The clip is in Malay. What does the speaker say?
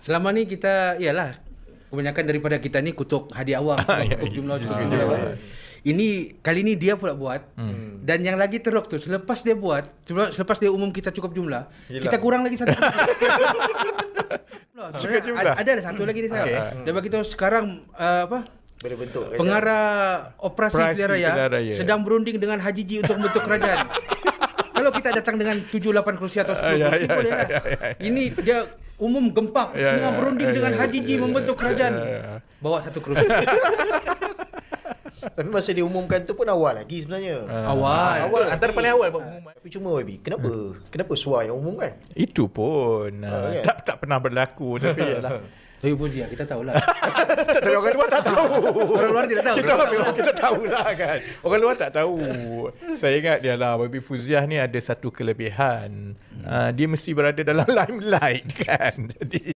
Selama ni kita, iyalah, kebanyakan daripada kita ni kutuk Hadi Awang sebab jumlah ini kali ni dia pula buat dan yang lagi teruk tu selepas dia umum kita cukup jumlah kita kurang lagi satu. Ada satu lagi ni saya. Dia bagi tahu sekarang berbentuk pengarah operasi pilihan raya sedang berunding dengan Haji Ji untuk membentuk kerajaan. Kalau kita datang dengan 7-8 kerusi atau 10 kerusi boleh lah. Ini dia umum gempak tengah berunding dengan Haji Ji membentuk kerajaan. Bawa satu kerusi. Tapi masa diumumkan tu pun awal lagi sebenarnya. Awal antara paling awal buat pengumuman. Tapi cuma Wabi, kenapa SUA yang umumkan? Itu pun tak pernah berlaku tapi yalah. Tapi pun dia kita tahulah. Tapi orang luar tak tahu. Orang luar tidak tahu. Kita tahulah kan. Orang luar tak tahu. Saya ingat dia lah Wabi Fuziah ni ada satu kelebihan. Dia mesti berada dalam limelight kan. Jadi